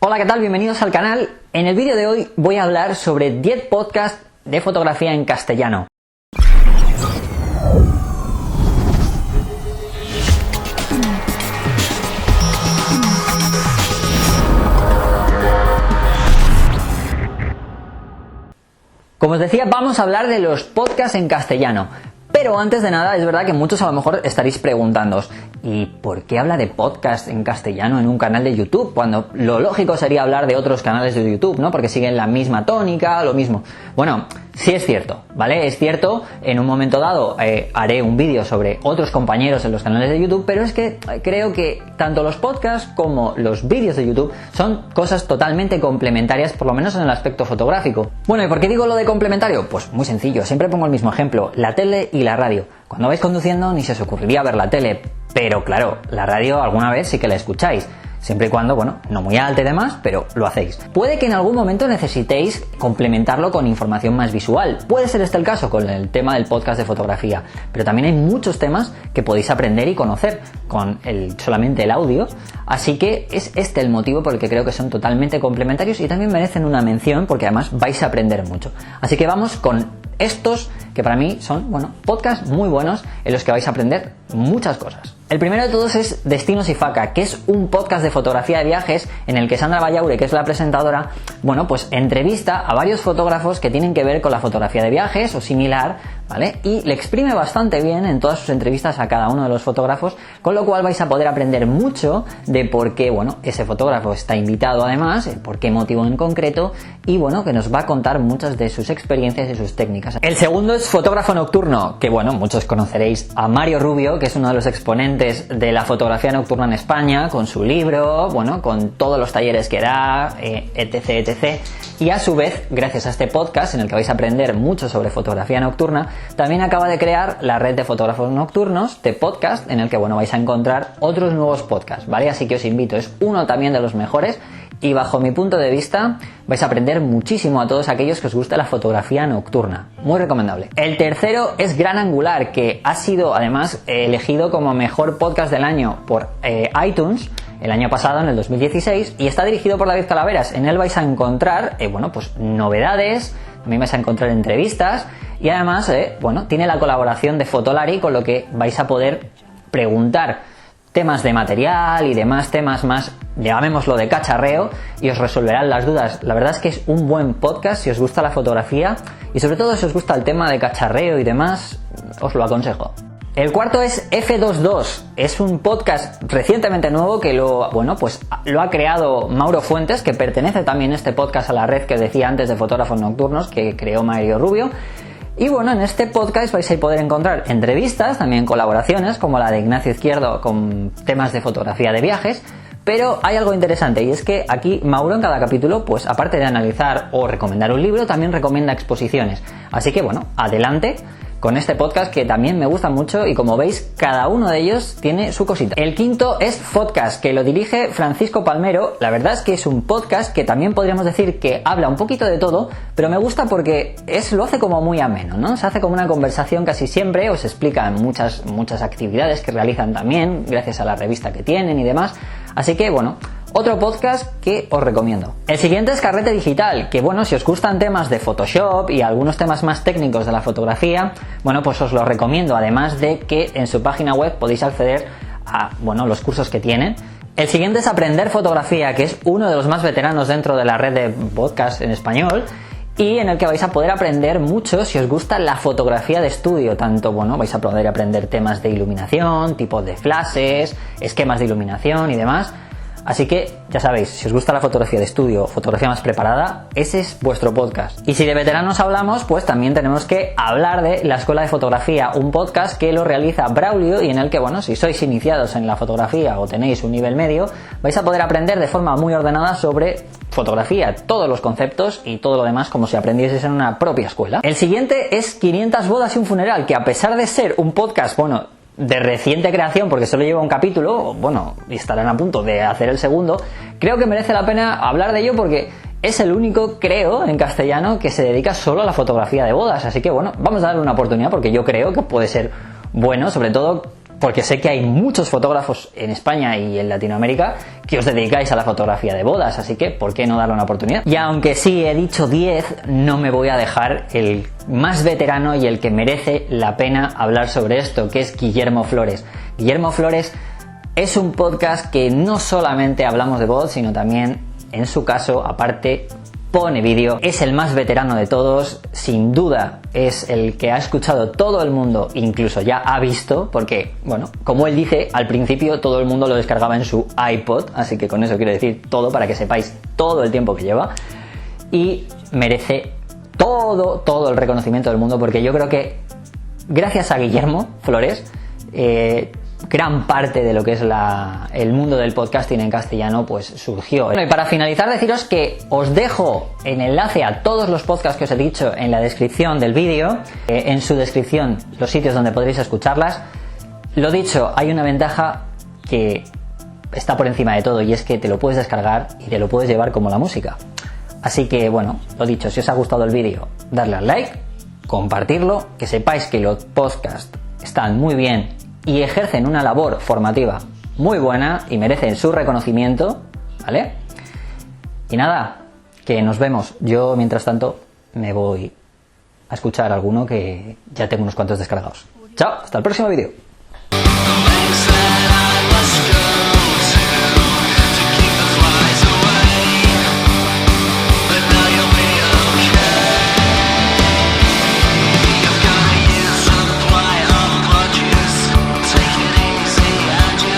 Hola, ¿qué tal? Bienvenidos al canal. En el vídeo de hoy voy a hablar sobre 10 podcasts de fotografía en castellano. Como os decía, vamos a hablar de los podcasts en castellano. Pero antes de nada, es verdad que muchos a lo mejor estaréis preguntándoos, ¿y por qué habla de podcast en castellano en un canal de YouTube? Cuando lo lógico sería hablar de otros canales de YouTube, ¿no? Porque siguen la misma tónica, lo mismo. Bueno, sí es cierto, ¿vale? Es cierto, en un momento dado haré un vídeo sobre otros compañeros en los canales de YouTube, pero es que creo que tanto los podcasts como los vídeos de YouTube son cosas totalmente complementarias, por lo menos en el aspecto fotográfico. Bueno, ¿y por qué digo lo de complementario? Pues muy sencillo, siempre pongo el mismo ejemplo, la tele y la radio. Cuando vais conduciendo ni se os ocurriría ver la tele, pero claro, la radio alguna vez sí que la escucháis. Siempre y cuando, bueno, no muy alta y demás, pero lo hacéis. Puede que en algún momento necesitéis complementarlo con información más visual. Puede ser este el caso con el tema del podcast de fotografía, pero también hay muchos temas que podéis aprender y conocer con solamente el audio. Así que es este el motivo por el que creo que son totalmente complementarios y también merecen una mención porque además vais a aprender mucho. Así que vamos con estos que para mí son, bueno, podcasts muy buenos en los que vais a aprender muchas cosas. El primero de todos es Destinos y Faca, que es un podcast de fotografía de viajes en el que Sandra Ballaure, que es la presentadora, bueno, pues entrevista a varios fotógrafos que tienen que ver con la fotografía de viajes o similar, ¿vale? Y le exprime bastante bien en todas sus entrevistas a cada uno de los fotógrafos, con lo cual vais a poder aprender mucho de por qué, bueno, ese fotógrafo está invitado además, por qué motivo en concreto, y bueno, que nos va a contar muchas de sus experiencias y sus técnicas. El segundo es Fotógrafo Nocturno, que bueno, muchos conoceréis a Mario Rubio, que es uno de los exponentes de la fotografía nocturna en España, con su libro, bueno, con todos los talleres que da, etc. Y a su vez, gracias a este podcast en el que vais a aprender mucho sobre fotografía nocturna, también acaba de crear la red de fotógrafos nocturnos de podcast, en el que, bueno, vais a encontrar otros nuevos podcasts, ¿vale? Así que os invito, es uno también de los mejores. Y bajo mi punto de vista vais a aprender muchísimo a todos aquellos que os gusta la fotografía nocturna. Muy recomendable. El tercero es Gran Angular, que ha sido además elegido como mejor podcast del año por iTunes el año pasado, en el 2016, y está dirigido por David Calaveras. En él vais a encontrar, bueno, pues novedades, también vais a encontrar entrevistas y además, bueno, tiene la colaboración de Fotolari, con lo que vais a poder preguntar temas de material y demás temas más, llamémoslo de cacharreo, y os resolverán las dudas. La verdad es que es un buen podcast si os gusta la fotografía y sobre todo si os gusta el tema de cacharreo y demás, os lo aconsejo. El cuarto es F22, es un podcast recientemente nuevo que lo ha creado Mauro Fuentes, que pertenece también este podcast a la red que decía antes de fotógrafos nocturnos que creó Mario Rubio. Y bueno, en este podcast vais a poder encontrar entrevistas, también colaboraciones como la de Ignacio Izquierdo con temas de fotografía de viajes, pero hay algo interesante y es que aquí Mauro en cada capítulo, pues aparte de analizar o recomendar un libro, también recomienda exposiciones. Así que bueno, adelante con este podcast que también me gusta mucho y como veis cada uno de ellos tiene su cosita. El quinto es Podcast, que lo dirige Francisco Palmero. La verdad es que es un podcast que también podríamos decir que habla un poquito de todo, pero me gusta porque lo hace como muy ameno, ¿no? Se hace como una conversación casi siempre, os explica muchas actividades que realizan también gracias a la revista que tienen y demás. Así que bueno, otro podcast que os recomiendo. El siguiente es Carrete Digital, que bueno, si os gustan temas de Photoshop y algunos temas más técnicos de la fotografía, bueno, pues os lo recomiendo, además de que en su página web podéis acceder a, bueno, los cursos que tienen. El siguiente es Aprender Fotografía, que es uno de los más veteranos dentro de la red de podcast en español y en el que vais a poder aprender mucho si os gusta la fotografía de estudio. Tanto, bueno, vais a poder aprender temas de iluminación, tipos de flashes, esquemas de iluminación y demás. Así que, ya sabéis, si os gusta la fotografía de estudio, fotografía más preparada, ese es vuestro podcast. Y si de veteranos hablamos, pues también tenemos que hablar de La Escuela de Fotografía, un podcast que lo realiza Braulio y en el que, bueno, si sois iniciados en la fotografía o tenéis un nivel medio, vais a poder aprender de forma muy ordenada sobre fotografía, todos los conceptos y todo lo demás como si aprendieseis en una propia escuela. El siguiente es 500 bodas y un funeral, que a pesar de ser un podcast, bueno, de reciente creación, porque solo lleva un capítulo, bueno, y estarán a punto de hacer el segundo, creo que merece la pena hablar de ello porque es el único, creo, en castellano que se dedica solo a la fotografía de bodas. Así que bueno, vamos a darle una oportunidad porque yo creo que puede ser bueno, sobre todo porque sé que hay muchos fotógrafos en España y en Latinoamérica que os dedicáis a la fotografía de bodas, así que ¿por qué no darle una oportunidad? Y aunque sí he dicho 10, no me voy a dejar el más veterano y el que merece la pena hablar sobre esto, que es Guillermo Flores. Guillermo Flores es un podcast que no solamente hablamos de bodas, sino también, en su caso, aparte, pone vídeo. Es el más veterano de todos, sin duda es el que ha escuchado todo el mundo, incluso ya ha visto, porque, bueno, como él dice, al principio todo el mundo lo descargaba en su iPod, así que con eso quiero decir todo para que sepáis todo el tiempo que lleva, y merece todo el reconocimiento del mundo, porque yo creo que gracias a Guillermo Flores, gran parte de lo que es el mundo del podcasting en castellano pues surgió. Bueno, y para finalizar, deciros que os dejo el enlace a todos los podcasts que os he dicho en la descripción del vídeo, en su descripción los sitios donde podréis escucharlas. Lo dicho, hay una ventaja que está por encima de todo, y es que te lo puedes descargar y te lo puedes llevar como la música. Así que bueno, lo dicho, si os ha gustado el vídeo, darle al like, compartirlo, que sepáis que los podcasts están muy bien y ejercen una labor formativa muy buena y merecen su reconocimiento, ¿vale? Y nada, que nos vemos. Yo, mientras tanto, me voy a escuchar alguno que ya tengo unos cuantos descargados. Chao, hasta el próximo vídeo.